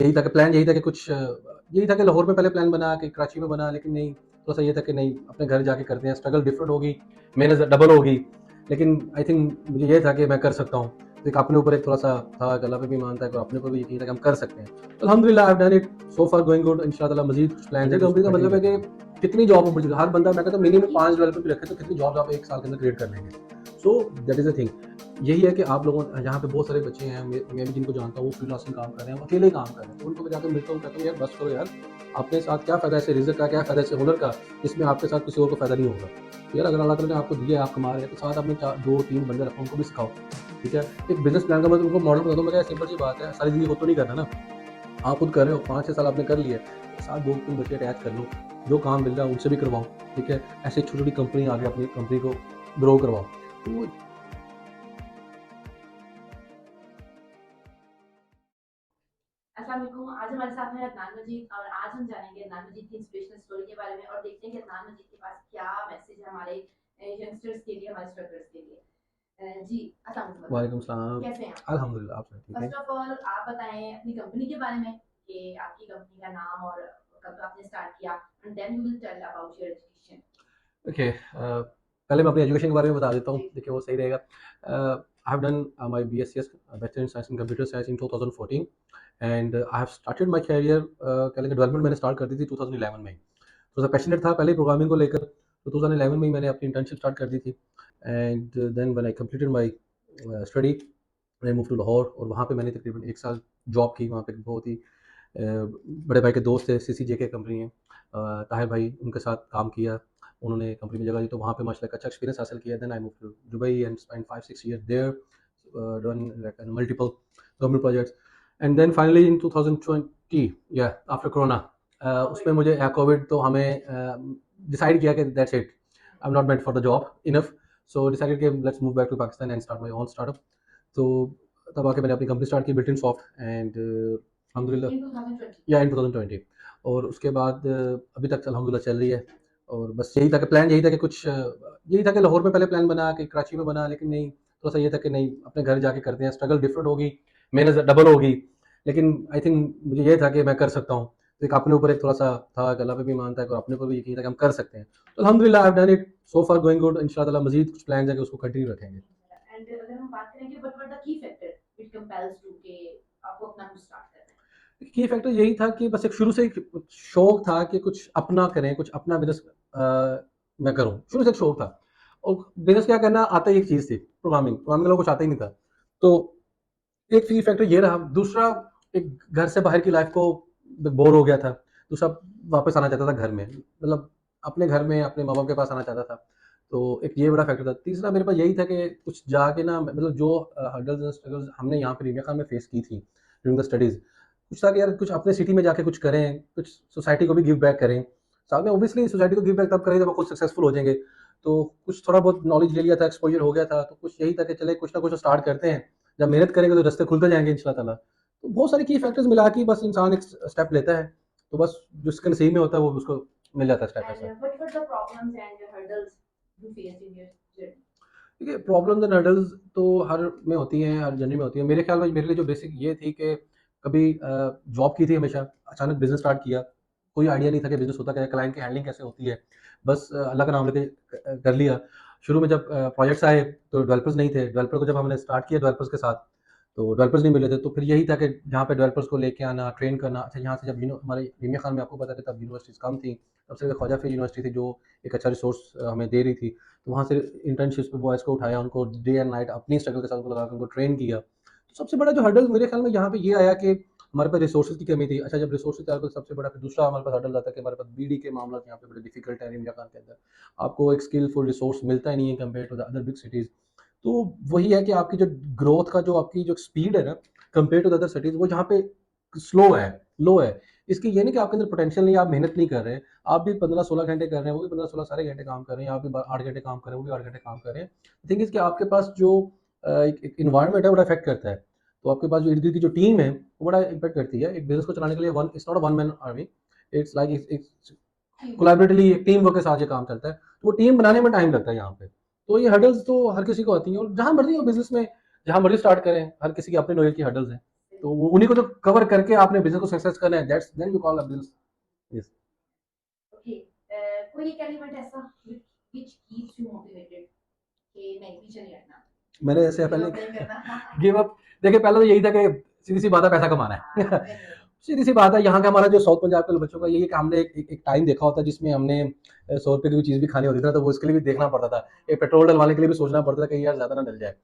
यही था कि प्लान यही था कि कुछ यही था कि लाहौर में पहले प्लान बना कि कराची में बना, लेकिन नहीं, थोड़ा सा ये था कि नहीं, अपने घर जाके करते हैं, स्ट्रगल डिफरेंट होगी, मेहनत डबल होगी, लेकिन आई थिंक मुझे ये था कि मैं कर सकता हूँ। तो एक अपने ऊपर एक थोड़ा सा था कि अल्लाह पे भी मानता है, और अपने ऊपर भी यकीन था कि हम कर सकते हैं। तो अल्हम्दुलिल्लाह आई have done it, so far going good, इंशाल्लाह मजीद कुछ प्लान है। कंपनी का मतलब है कि कितनी जॉब अपॉर्चुनिटी, हर बंदा, मैं कहता हूँ मिनिमम 5 डेवलपर भी रखे तो कितनी जॉब आप एक साल के अंदर क्रिएट कर लेंगे। So that is a thing. यही है कि आप लोगों, यहाँ पे बहुत सारे बच्चे हैं, मैं भी जिनको जानता हूँ, वो फ्रीलांसिंग काम कर रहे हैं, वो अकेले काम कर रहे हैं, तो उनको मैं जाकर मिलता हूँ, कहता हूँ यार बस करो यार, अपने साथ क्या फ़ायदा ऐसे रिज़्क का, क्या फ़ायदा ऐसे हुनर का, जिसमें आपके साथ किसी और को फ़ायदा नहीं होगा। तो यार अगर अल्लाह ताला ने आपको दिया है, आप कमा रहे हैं, तो साथ अपने 2-3 बंदे रखो, उनको भी सिखाओ, ठीक है? एक बिज़नेस प्लान का मैं तुमको मॉडल बता दूँ, मैं, सिंपल सी बात है, सारी ज़िंदगी खुद तो नहीं करना ना, आप खुद कर रहे हो, 5-6 साल आपने कर लिए, तो साथ 2-3 बच्चे अटैच कर लो, जो काम मिल रहा है उनसे भी करवाओ, ठीक है? ऐसे छोटी-छोटी कंपनी आगे अपनी कंपनी को ग्रो करवाओ। तो अस्सलाम वालेकुम। आज हमारे साथ हैं अदनान मजीद और आज हम जानेंगे अदनान मजीद की इंस्पिरेशनल स्टोरी के बारे में और देखते हैं कि अदनान मजीद के पास क्या मैसेज है हमारे यंगस्टर्स के लिए, हमारे स्ट्रगलर्स के लिए। जी, अस्सलाम वालेकुम अदनान। वालेकुम सलाम। कैसे हैं आप? अल्हम्दुलिल्लाह, आप सब ठीक है? फर्स्ट ऑफ ऑल आप बताएं अपनी कंपनी के बारे में कि आपकी कंपनी का नाम और कब आपने स्टार्ट किया and then you will tell about your education. Okay, पहले मैं अपनी एजुकेशन के बारे में बता देता हूँ, जी। देखिए वो सही रहेगा। I have done my BSCS, bachelor in science in computer science in 2014, and I have started my career, कह लेंगे डेवलपमेंट मैंने स्टार्ट कर दी थी 2011 में ही। थोड़ा सा पैशनेट था पहले प्रोग्रामिंग को लेकर, तो 2011 में ही मैंने अपनी इंटर्नशिप स्टार्ट कर दी थी, and then when I completed my study, I move to Lahore, और वहाँ पे मैंने तकरीबन 1 साल जॉब की। वहाँ पे बहुत ही बड़े भाई के दोस्त थे, सीसीजेके कंपनी है, ताहिर भाई, उनके साथ काम किया, उन्होंने कंपनी में जगह दी, तो वहाँ पे माशाल्लाह एक अच्छा एक्सपीरियंस हासिल किया। Then I move to Dubai and spend 5-6 year there, done like multiple government projects, and then finally in 2020, या आफ्टर कोरोना, उसमें मुझे कोविड, तो हमें डिसाइड किया कि that's it, I am not meant for the job enough, so decided कि let's move back to Pakistan and start my own startup. तो तब आके मैंने अपनी कंपनी स्टार्ट की, बिल्ट इन सॉफ्ट, एंड अल्हम्दुलिल्लाह, इन 2020। या इन 2020, और उसके बाद अभी तक अल्हम्दुलिल्लाह चल रही है। और बस यही था कि प्लान यही था कि कुछ यही था कि लाहौर में पहले प्लान बना कि कराची में बना, लेकिन नहीं, थोड़ा सा ये था कि नहीं, अपने घर जाके करते हैं, स्ट्रगल डिफरेंट होगी, मेहनत डबल होगी, लेकिन आई थिंक मुझे ये था कि मैं कर सकता हूँ। तो एक अपने ऊपर एक थोड़ा सा था कि अल्लाह पे भी मानता है, और अपने ऊपर भी यकीन था कि हम कर सकते हैं। तो अल्हम्दुलिल्लाह आई have done it, so far going good, इंशाल्लाह मजीद कुछ प्लान है कि उसको कंटिन्यू रखेंगे। एंड अगर हम बात करें कि what were the key factor which compels to के आपको अपना कुछ स्टार्ट करना है। की फैक्टर यही था कि बस एक शुरू से एक शौक था कि कुछ अपना करें, कुछ अपना बिजनेस मैं करूं, शुरू से एक शौक था। और बिजनेस क्या करना आता ही एक चीज थी, प्रोग्रामिंग, प्रोग्रामिंग लोग कुछ आता ही नहीं था। तो एक की फैक्टर ये रहा। दूसरा, एक घर से बाहर की लाइफ को बोर हो गया था। दूसरा, वापस आना चाहता था घर में, मतलब अपने घर में अपने माँ बाप के पास आना चाहता था। तो एक ये बड़ा फैक्टर था। तीसरा मेरे पास यही था कि कुछ जाके ना, मतलब जो हर्डल्स एंड स्ट्रगल्स हमने यहाँ पे इंडिया खान में फेस की थी ड्यूरिंग द स्टडीज, कुछ था कि यार कुछ अपने सिटी में जाके कुछ करें, कुछ सोसाइटी को भी गिव बैक करें। साथ में ऑब्वियसली सोसाइटी को गिव बैक तब करें जब आप खुद सक्सेसफुल हो जाएंगे। तो कुछ थोड़ा बहुत नॉलेज ले लिया था, एक्सपोजर हो गया था, तो कुछ यही था कि चले कुछ ना कुछ स्टार्ट करते हैं, जब मेहनत करेंगे तो रास्ते खुलते जाएंगे इंशाल्लाह ताला। तो बहुत सारे की फैक्टर्स मिला के बस इंसान एक स्टेप लेता है, तो बस जिसके नसीब में होता है वो उसको मिल जाता है स्टेप And ऐसा। what were the problems and hurdles you faced in your journey? देखिए, प्रॉब्लम्स एंड हर्डल्स तो हर में होती हैं, हर जर्नी में होती है। मेरे ख्याल में मेरे लिए जो बेसिक ये थी कि कभी जॉब की थी हमेशा, अचानक बिजनेस स्टार्ट किया, कोई आइडिया नहीं था कि बिजनेस होता क्या है, क्लाइंट की हैंडलिंग कैसे होती है, बस अल्लाह का नाम लेके कर लिया। शुरू में जब प्रोजेक्ट्स आए तो डेवलपर्स नहीं थे, डेवलपर को जब हमने स्टार्ट किया डेवलपर्स के साथ, तो डेवलपर्स नहीं मिले थे, तो फिर यही था कि जहाँ पे डेवलपर्स को लेके आना, ट्रेन करना। अच्छा, यहाँ से जब हमारे निमिया खान में, आपको पता है तब यूनिवर्सिटीज़ कम थी, तब से ख्वाजा फिर यूनिवर्सिटी थी जो एक अच्छा रिसोर्स हमें दे रही थी, तो वहाँ से इंटर्नशिप्स पे बॉयज़ को उठाया, उनको डे एंड नाइट अपनी स्ट्रगल के साथ उनको लगा के उनको ट्रेन किया। तो सबसे बड़ा जो हर्डल मेरे ख्याल में यहाँ पे ये आया कि हमारे पास रिसोर्सेज़ की कमी थी। अच्छा, जब रिसोर्सेज़ तैयार, तो सबसे बड़ा फिर दूसरा हमारे पास हर्डल आता है कि हमारे पास बीडी के मामला यहाँ पे बड़े डिफिकल्ट है इंडिया के अंदर। आपको एक स्किलफुल रिसोर्स मिलता ही नहीं है compare to the other big cities. तो वही है कि आपकी जो ग्रोथ का जो आपकी जो स्पीड है ना, compare to the other cities, वो यहाँ पे स्लो है, लो है। इसकी ये नहीं कि आपके अंदर पोटेंशियल नहीं है, आप मेहनत नहीं कर रहे हैं। आप भी 15-16 घंटे कर रहे हैं, वो भी 15-16 सारे घंटे काम कर रहे हैं, आप भी 8 घंटे काम कर रहे हैं, वो भी 8 घंटे काम कर रहे हैं। थिंग इज़ कि आपके पास जो एक एनवायरनमेंट है, बड़ा इफ़ेक्ट करता है। तो आपके पास जो इर्द-गिर्द की जो टीम है, वो बड़ा इम्पैक्ट करती है। एक बिज़नेस को चलाने के लिए one it's not a one man army, it's like it's collaboratively, एक टीम वर्क के साथ ये काम चलता है। तो वो टीम बनाने में टाइम लगता है यहाँ पे। तो ये हर्डल्स तो हर किसी को आती हैं, और जहाँ मर्ज़ी हो बिज़नेस में, जहाँ मर्ज़ी स्टार्ट करें, हर किसी की अपनी नोएल की हर्डल्स हैं। तो वो उन्हीं को तो कवर करके आपने बिजनेस को सक्सेस करना है, that's then you call a business. Yes. Okay, कोई एक एलिमेंट ऐसा व्हिच कीप्स यू मोटिवेटेड कि नहीं पीछे नहीं हटना, मैंने ऐसे गिव पहले अप नहीं करना। गिव अप, देखिए पहले तो यही था कि सीधी सी बात है, पैसा कमाना है। हाँ, बिल्कुल। सीधी सी बात है, यहाँ का हमारा जो साउथ पंजाब के बच्चों का यही है कि हमने एक टाइम देखा होता है जिसमें हमने 100 रुपए की भी चीज़ भी खानी होती थी ना, तो वो इसके लिए भी देखना पड़ता था, एक पेट्रोल डलवाने के लिए भी सोचना पड़ता था कि यार ज़्यादा ना डल जाए।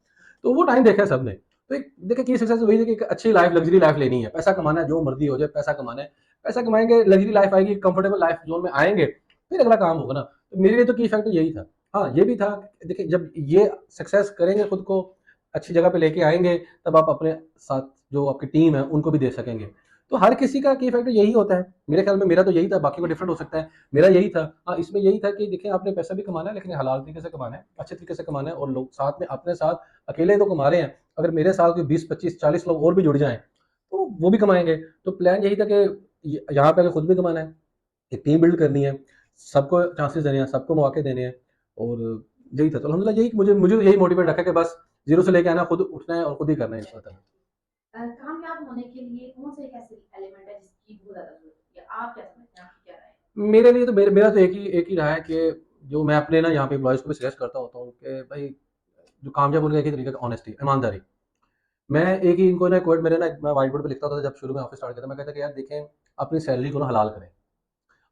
तो वो टाइम देखा है सबने। तो एक देखिए की सक्सेस वही है कि एक अच्छी लाइफ, लग्जरी लाइफ लेनी है, पैसा कमाना है, जो मर्जी हो जाए पैसा कमाना है, पैसा कमाएंगे, लग्जरी लाइफ आएगी, कंफर्टेबल लाइफ जोन में आएंगे, फिर अगला काम होगा ना। तो मेरे लिए तो की फैक्टर यही था। हाँ, ये भी था, देखिए जब ये सक्सेस करेंगे, खुद को अच्छी जगह पे लेके आएंगे, तब आप अपने साथ जो आपकी टीम है उनको भी दे सकेंगे। तो हर किसी का की फैक्टर यही होता है, मेरे ख्याल में मेरा तो यही था, बाकी को डिफरेंट हो सकता है, मेरा यही था। हाँ, इसमें यही था कि देखिए आपने पैसा भी कमाना है, लेकिन हलाल तरीके से कमाना है, अच्छे तरीके से कमाना है, और लोग साथ में अपने साथ, अकेले तो कमा रहे हैं, अगर मेरे साथ कोई 20 25 40 लोग और भी जुड़ जाएं तो वो भी कमाएंगे। तो प्लान यही था कि यहाँ पे खुद भी कमाना है, एक टीम बिल्ड करनी है, सबको चांसेस देने हैं, सबको मौके देने हैं, और यही था। तो अल्हम्दुलिल्लाह यही मुझे मुझे यही मोटिवेट रखा कि बस जीरो से लेके आना, खुद उठना है और खुद ही करना है इंशाल्लाह। कामयाब होने के लिए कौन सा एक ऐसे एलिमेंट है जिसकी बहुत ज्यादा जरूरत है, आप क्या समझते हैं, आपकी क्या राय है? मेरे लिए तो मेरा तो एक ही रहा है कि जो मैं अपने ना यहाँ पे एम्प्लॉयज़ को भी सजेस्ट करता होता हूँ कि भाई जो कामयाब होने का एक ही तरीका है, ऑनेस्टी, ईमानदारी। मैं एक ही इनको ना कोट मेरे ना मैं व्हाइट बोर्ड पे लिखता होता था जब शुरू में ऑफिस स्टार्ट किया था। मैं कहता कि यार देखें, अपनी सैलरी को ना हलाल करें।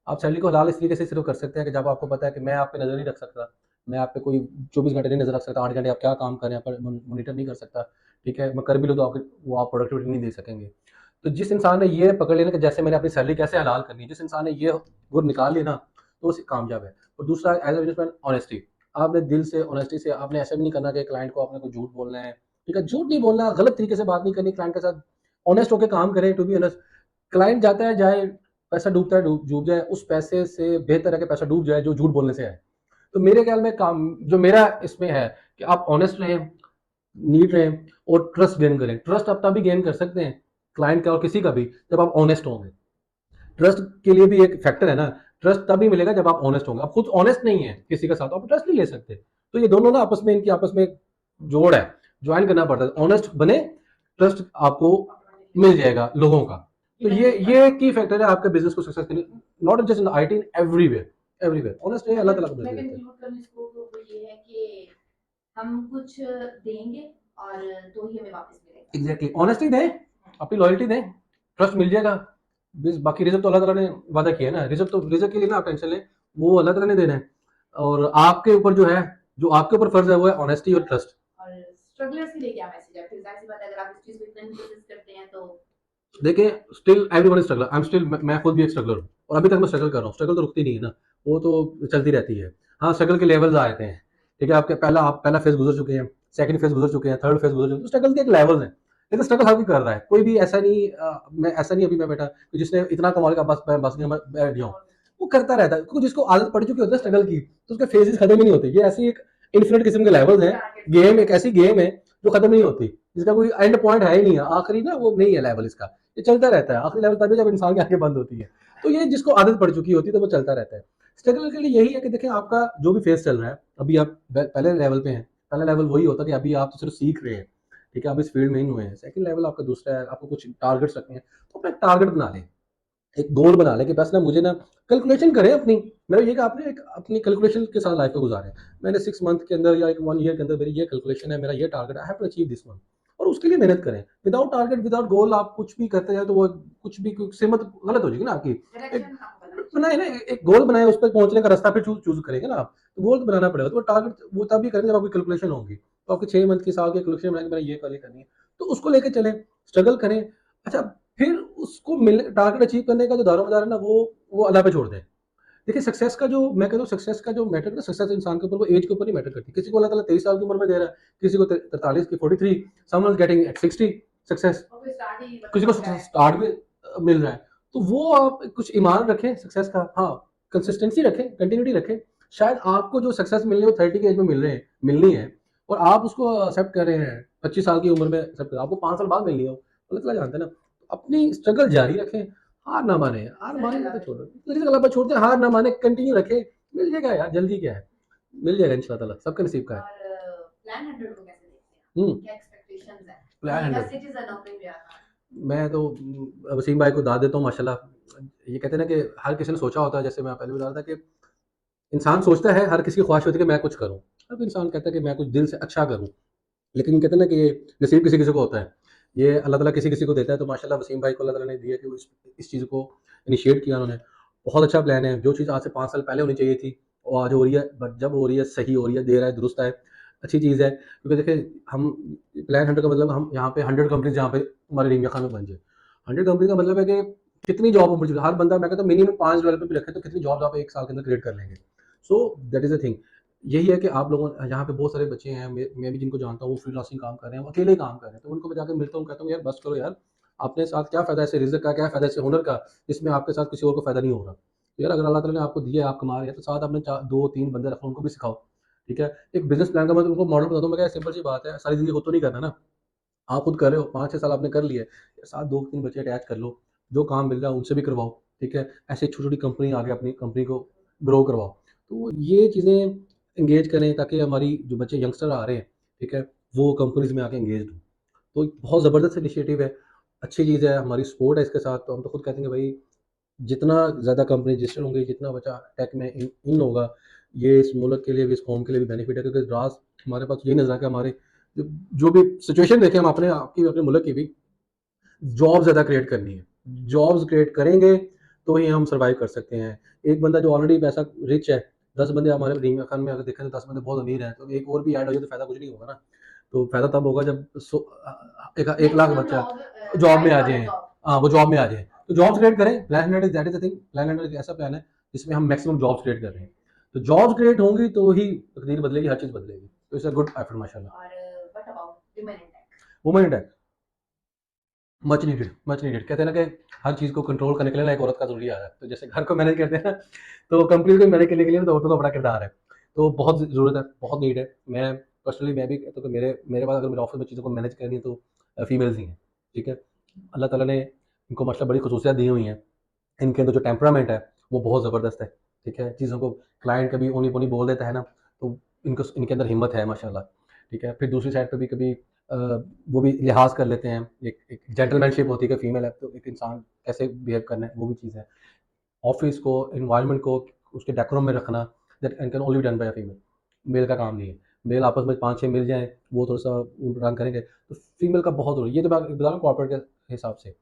आप सैलरी को हलाल इस तरीके से सिर्फ कर सकते हैं कि जब आपको पता है कि मैं आप पे नज़र नहीं रख सकता, मैं आप पे कोई 24 घंटे नहीं नज़र रख सकता, 8 घंटे आप क्या काम कर रहे हैं पर मॉनिटर नहीं कर सकता, ठीक है? मैं कर भी लूँ तो आपके वो आप प्रोडक्टिविटी नहीं दे सकेंगे। तो जिस इंसान ने ये पकड़ लिया ना कि जैसे मैंने अपनी सैलरी कैसे हलाल करनी है, जिस इंसान ने ये गुण निकाल लिया ना, तो वो कामयाब है। और दूसरा एज़ अ बिज़नेसमैन ऑनेस्टी। आपने दिल से ऑनेस्टी से आपने ऐसा भी नहीं करना कि क्लाइंट को आपने कोई झूठ बोलना है, ठीक है? झूठ नहीं बोलना, गलत तरीके से बात नहीं करनी क्लाइंट के साथ, ऑनेस्ट होके काम करें, टू बी ऑनेस्ट। क्लाइंट जाता है जाए, पैसा डूबता है डूब जाए, उस पैसे से बेहतर है कि पैसा डूब जाए जो झूठ बोलने से है। तो मेरे ख्याल में काम जो मेरा इसमें है कि आप ऑनेस्ट रहें, नीट रहें और ट्रस्ट गेन करें। ट्रस्ट आप तभी गेन कर सकते हैं, क्लाइंट का और किसी का भी, जब आप ऑनेस्ट होंगे। ट्रस्ट के लिए भी एक फैक्टर है ना, ट्रस्ट तभी मिलेगा जब आप ऑनेस्ट होंगे। आप खुद ऑनेस्ट नहीं है किसी के साथ, आप ट्रस्ट नहीं ले सकते। तो ये दोनों ना आपस में, इनकी आपस में एक जोड़ है, ज्वाइन करना पड़ता है। ऑनेस्ट बने, ट्रस्ट आपको मिल जाएगा लोगों का। तो ये की फैक्टर है आपके बिजनेस को सक्सेस करने, not just in IT, in everywhere, everywhere honest है, अल्लाह ताला को मैं मिल जाता है। कंक्लूड करूँ इसको तो वो ये है कि हम कुछ देंगे और तो ही हमें वापस मिलेगा। एग्जैक्टली, ऑनेस्टी दें, अपनी लॉयल्टी दें, ट्रस्ट मिल जाएगा। बाकी रिजल्ट तो अल्लाह ताला ने वादा किया है ना, रिजल्ट के लिए ना आप टेंशन लें, वो अल्लाह ताला ने देना है। और आपके ऊपर जो है, जो आपके ऊपर फर्ज है वो है ऑनेस्टी और ट्रस्ट। और स्ट्रगलर्स के लिए क्या मैसेज है? फिर जाहिर सी बात है, अगर आप इस चीज को इतना कोशिश करते हैं तो देखिए, still everyone is struggler, I am still, मैं खुद भी एक स्ट्रगलर हूँ, और अभी तक मैं स्ट्रगल कर रहा हूँ। स्ट्रगल तो रुकती नहीं है ना, वो तो चलती रहती है। हाँ, स्ट्रगल के लेवल्स आते हैं, ठीक है? आपके आप पहला फेज गुजर चुके हैं, सेकंड फेज गुजर चुके हैं, थर्ड फेज गुजर चुके हैं, तो स्ट्रगल के एक लेवल्स हैं। लेकिन स्ट्रगल हर कोई कर रहा है, कोई भी ऐसा नहीं मैं ऐसा नहीं अभी मैं बैठा कि जिसने इतना कमा लिया बस मैं बस मैं बैठ गया हूँ। वो करता रहता है, क्योंकि जिसको आदत पड़ चुकी होती है स्ट्रगल की, तो उसके फेजेस खत्म ही नहीं होते। ये ऐसी एक इन्फिनिट किस्म के लेवल्स हैं। गेम एक ऐसी गेम है जो खत्म नहीं होती, जिसका कोई एंड पॉइंट है ही नहीं है, आखिरी ना वो नहीं है लेवल इसका, ये चलता रहता है। आखिरी लेवल तभी जब इंसान की आंखें बंद होती है। तो ये जिसको आदत पड़ चुकी होती है तो वो चलता रहता है। स्ट्रगल के लिए यही है कि देखिए आपका जो भी फेज चल रहा है, अभी आप पहले लेवल पे हैं। पहला लेवल वही होता है कि अभी आप तो सिर्फ सीख रहे हैं, ठीक है? आप इस फील्ड में ही हुए हैं। सेकंड लेवल आपका दूसरा है, आपको कुछ टारगेट्स रखने हैं, तो अपना टारगेट बना लें, एक गोल बना लें कि बस ना मुझे ना कैलकुलेशन करें अपनी। मेरा ये कि आपने एक अपनी कैलकुलेशन के साथ लाइफ को गुजारें। मैंने 6 मंथ के अंदर या एक 1 ईयर के अंदर मेरी ये कैलकुलेशन है, मेरा ये target, I have to achieve this one, और उसके लिए मेहनत करें। विदाउट टारगेट, विदाउट गोल आप कुछ भी करते जाए तो वो कुछ भी सिमत गलत हो जाएगी ना आपकी। एक डायरेक्शन आपको बनानी बनाए चाहिए। ना, एक गोल बनाए, उस पर पहुंचने का रास्ता फिर चूज करेंगे ना आप। तो गोल तो बनाना पड़ेगा, तो वो टारगेट वो तभी करेंगे जब आपकी कैलकुलेशन होगी। तो आपकी 6 मंथ की, साल की कैलकुलेशन बनाएंगे, मैंने ये वाली करनी है, तो उसको लेके चलें, स्ट्रगल करें। अच्छा, फिर उसको मिल टारगेट अचीव करने का जो दारोमदार है ना, वो अल्लाह पे छोड़ दें। देखिए सक्सेस का जो मैं कहता हूँ, सक्सेस का जो मैटर है ना, सक्सेस इंसान के ऊपर वो एज के ऊपर नहीं मैटर करती। किसी को अल्लाह ताला 23 साल की उम्र में दे रहा है, किसी को 43 की, 43, someone is getting eight 60 success, और कोई स्टार्ट ही किसी मतलब को हो रहा है। स्टार्ट में मिल रहा है। तो वो आप कुछ ईमान रखें सक्सेस का, हाँ, कंसिस्टेंसी रखें, कंटिन्यूटी रखें। शायद आपको जो सक्सेस मिलनी है वो 30 की एज में मिलनी है, और आप उसको एक्सेप्ट कर रहे हैं 25 साल की उम्र में एक्सेप्ट कर, आपको 5 साल बाद मिलनी हो, अल्लाह ताला जानते हैं ना। तो अपनी स्ट्रगल जारी रखें, हार ना माने, हार रिजल्ट मानेंगे अल्लाह तो पे छोड़ो, छोड़ दो। रिज़्क अल्लाह पर छोड़ते हैं, हार ना माने, कंटिन्यू रखें, मिल जाएगा यार, जल्दी क्या है, मिल जाएगा इंशाल्लाह ताला, सबके नसीब का है। और प्लान 100 को कैसे देखते हैं आप? हम्म, क्या एक्सपेक्टेशंस है plan being a 100, citizen of India? मैं तो वसीम भाई को दाद देता हूँ माशाल्लाह। ये कहते हैं ना कि हर किसी ने सोचा होता है, जैसे मैं पहले बता रहा था कि इंसान सोचता है, हर किसी की ख्वाहिश होती है कि मैं कुछ करूँ। हर इंसान कहता है कि मैं कुछ दिल से अच्छा करूँ। लेकिन कहते हैं ना कि ये नसीब किसी-किसी को होता है। ये अल्लाह ताला किसी-किसी को देता है, तो माशाल्लाह वसीम भाई को अल्लाह ताला ने दिया कि वो इस चीज़ को इनिशिएट किया उन्होंने। बहुत अच्छा प्लान है, जो चीज़ आज से 5 साल पहले होनी चाहिए थी, वो आज हो रही है, बट जब हो रही है, सही हो रही है, देर है, दुरुस्त है, अच्छी चीज़ है। क्योंकि देखिए, हम प्लान 100 का मतलब हम यहाँ पे 100 कंपनीज़ जहाँ पे हमारे रिंगा खान में बन जाए। 100 कंपनी का मतलब है कि कितनी जॉब अपॉर्चुनिटी, हर बंदा, मैं कहता हूँ मिनिमम 5 डेवलपर भी रखें, तो कितनी जॉब्स आप 1 साल के अंदर क्रिएट कर लेंगे। So that is the thing. यही है कि आप लोगों यहाँ पे बहुत सारे बच्चे हैं, मैं भी जिनको जानता हूँ, वो फ्रीलांसिंग काम कर रहे हैं, वो अकेले काम कर रहे हैं, तो उनको मैं जाके मिलता हूँ, कहता हूँ यार बस करो यार, अपने साथ क्या फ़ायदा ऐसे रिज़्क का, क्या फ़ायदा ऐसे हुनर का, जिसमें आपके साथ किसी और को फ़ायदा नहीं हो रहा। तो यार अगर अल्लाह ताला ने आपको दिया है, आप कमा रहे हैं, तो साथ अपने 2-3 बंदे रखो, उनको भी सिखाओ, ठीक है? एक बिज़नेस प्लान का मैं तुमको मॉडल बताता हूँ, मैं, क्या सिंपल सी बात है, सारी ज़िंदगी खुद तो नहीं करना ना, आप खुद कर रहे हो, 5-6 साल आपने कर लिए, साथ 2-3 बच्चे अटैच कर लो, जो काम मिल रहा है उनसे भी करवाओ, ठीक है? ऐसे छोटी-छोटी कंपनी आगे अपनी कंपनी को ग्रो करवाओ। तो ये चीज़ें एंगेज करें ताकि हमारी जो बच्चे यंगस्टर आ रहे हैं, ठीक है? वो कंपनीज़ में आके एंगेज्ड हों। तो एक बहुत ज़बरदस्त इनिशिएटिव है, अच्छी चीज़ है, हमारी सपोर्ट है इसके साथ, तो हम तो खुद कहते हैं कि भई जितना ज़्यादा कंपनी रजिस्टर होंगी, जितना बच्चा टेक में इन इन होगा, ये इस मुल्क के लिए भी, इस कौम के लिए भी बेनिफिट है, क्योंकि राज़ हमारे पास यही नज़र है कि हमारे जो जो भी सिचुएशन देखें हम अपने आपकी अपने मुल्क की भी, जॉब ज़्यादा क्रिएट करनी है। जॉब्स क्रिएट करेंगे, तो ही हम सर्वाइव कर सकते हैं। एक बंदा जो ऑलरेडी पैसा रिच है, 10 बंदे हमारे रीम खान में अगर देखें तो 10 बंदे बहुत अमीर हैं, तो एक और भी ऐड हो जाए तो फ़ायदा कुछ नहीं होगा ना। तो फ़ायदा तब होगा जब 1 लाख मैक्सिमम बच्चा लोग जॉब में वाइट आ कॉलर जाएँ। जॉब। हाँ, वो जॉब में आ जाएँ। तो जॉब्स क्रिएट करें, plan 100 that is the thing. Plan 100 एक ऐसा प्लान है, जिसमें हम मैक्सिमम जॉब्स क्रिएट कर रहे हैं। तो जॉब्स क्रिएट होंगी तो ही तकदीर बदलेगी, हर चीज़ बदलेगी। तो इट्स अ गुड एफर्ट माशाल्लाह। और what about women in tech? Women in tech much needed, much needed. कहते हैं ना कि हर चीज़ को कंट्रोल करने के लिए ना एक औरत का ज़रूरी आ है। तो जैसे घर को मैनेज करते हैं ना, तो कंपनी को मैनेज करने के लिए ना, तो औरतों का बड़ा किरदार है। तो बहुत ज़रूरत है, बहुत नीड है। मैं पर्सनली मैं भी कहता हूँ कि मेरे मेरे पास अगर मेरे ऑफ़िस में चीज़ों को मैनेज करनी है, तो फीमेल्स ही हैं, ठीक है? अल्लाह ताला ने इनको माशाल्लाह बड़ी ख़ुसूसियत दी हुई हैं। इनके अंदर जो टेम्परामेंट है, वो बहुत ज़बरदस्त है, ठीक है? चीज़ों को क्लाइंट कभी ऊनी-पूनी बोल देता है ना, तो इनके अंदर हिम्मत है माशाल्लाह, ठीक है? फिर दूसरी साइड पे भी कभी अ, वो भी लिहाज़ कर लेते हैं, एक एक जेंटलमैनशिप होती है कि फीमेल है, तो एक इंसान कैसे बिहेव करना है, वो भी चीज़ है। ऑफ़िस को, एनवायरनमेंट को, उसके डेकोरम में रखना, that can only be done by a female. Male का काम नहीं है। मेल आपस में 5-6 मिल जाएँ, वो थोड़ा-सा ऊट-पटांग करेंगे, तो फीमेल का बहुत ज़रूरी है। ये तो मैं बता रहा हूँ कॉर्पोरेट के हिसाब से।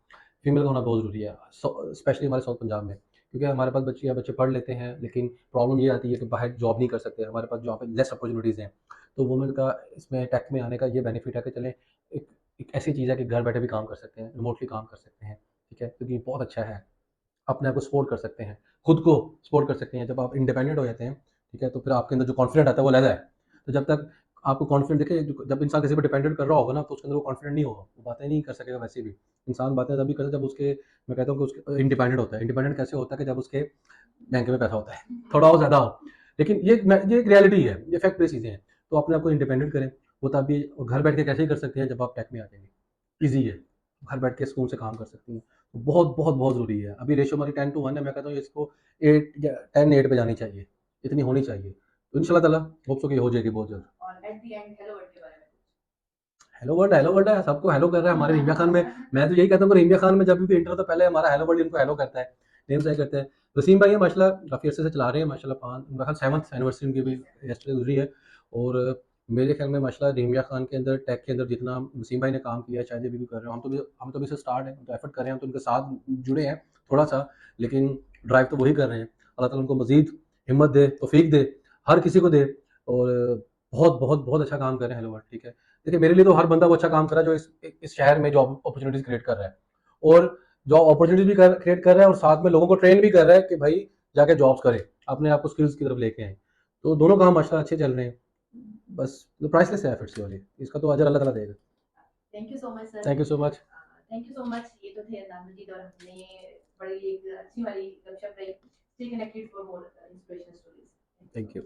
फीमेल का होना बहुत ज़रूरी है, स्पेशली हमारे साउथ पंजाब में। क्योंकि हमारे पास बच्चे पढ़ लेते हैं, लेकिन प्रॉब्लम ये आती है कि बाहर जॉब नहीं कर सकते। हमारे पास जहाँ पे लेस अपॉर्च्युनिटीज़ हैं। तो वुमेन का इसमें टेक में आने का ये बेनिफिट है कि चलें, एक एक ऐसी चीज़ है कि घर बैठे भी काम कर सकते हैं, रिमोटली काम कर सकते हैं, ठीक है? क्योंकि बहुत अच्छा है। अपने आप को सपोर्ट कर सकते हैं, खुद को सपोर्ट कर सकते हैं। जब आप इंडिपेंडेंट हो जाते हैं, ठीक है, तो फिर आपके अंदर जो कॉन्फिडेंट आता है वो अलग है। तो जब तक आपको कॉन्फिडेंट देखिए, जब इंसान किसी पे डिपेंडेंट कर रहा होगा ना, तो उसके अंदर वो कॉन्फिडेंट नहीं होगा, वो बातें नहीं कर सकेगा वैसे भी। इंसान बातें तभी करता है जब उसके, मैं कहता हूँ कि उसके इंडिपेंडेंट होता है। इंडिपेंडेंट कैसे होता है कि जब उसके बैंक में पैसा होता है, थोड़ा हो ज़्यादा हो। लेकिन ये एक रियलिटी है, ये फैक्ट बेस्ड चीज़ें हैं। तो अपने आप को इंडिपेंडेंट करें, वो तभी घर बैठ के कैसे ही कर सकते हैं जब आप टेक में आ जाएँगे। ईज़ी है, घर बैठ के सुकून से काम कर सकती हैं। तो बहुत, बहुत, बहुत ज़रूरी है। अभी रेशियो हमारी 10 टू 1 है, मैं कहता हूँ इसको 8 या 10-8 पे जानी चाहिए, इतनी होनी चाहिए। तो इंशाल्लाह ताला होप सो कि हो जाएगी बहुत जल्द। और at the end hello word के बारे में हेलो वर्ल्ड है, सबको हेलो कर रहा है हमारे रहीमिया खान में। मैं तो यही कहता हूँ कि रहीमिया खान में जब भी इंटर हो, तो पहले हमारा हेलो वर्ल्ड इनको हेलो करता है, नेम से करते हैं। वसीम भाई हैं माशाल्लाह, काफ़ी अरसे से चला रहे हैं माशाल्लाह, 5 मेरा ख़्याल 7th एनिवर्सरी उनकी भी यस्टरडे गुज़री है। और मेरे ख़्याल में माशाल्लाह रहीमिया खान के अंदर, टेक के अंदर जितना वसीम भाई ने काम किया है, शायद अभी भी कर रहे हो। हम तो अभी से स्टार्ट है, हम तो एफर्ट कर रहे हैं, हम तो उनके साथ जुड़े हैं थोड़ा-सा, लेकिन ड्राइव तो वही कर रहे हैं। अल्लाह ताला उनको मज़ीद हिम्मत दे, तौफ़ीक दे, हर किसी को दे। और बहुत, बहुत, बहुत अच्छा काम कर रहे हैं हेलो वर्ल्ड, ठीक है। देखिए मेरे लिए तो हर बंदा वो अच्छा काम कर रहा है जो इस शहर में जॉब अपॉर्चुनिटीज़ क्रिएट कर रहा है। और जॉब अपॉर्चुनिटीज़ भी क्रिएट कर रहा है, और साथ में लोगों को ट्रेन भी कर रहा है कि भाई जाके जॉब्स करें, अपने आप को स्किल्स की तरफ लेके आएँ। तो दोनों काम माशाल्लाह अच्छे चल रहे हैं। बस प्राइसलेस है एफर्ट्स ये वाले। इसका तो अजर अल्लाह ताला देगा। Thank you so much sir. Thank you so much. Thank you so much. ये तो थे अदनान मजीद और हमने ये बड़ी एक अच्छी वाली गपशप रही। Stay connected for more inspirational stories. Thank you.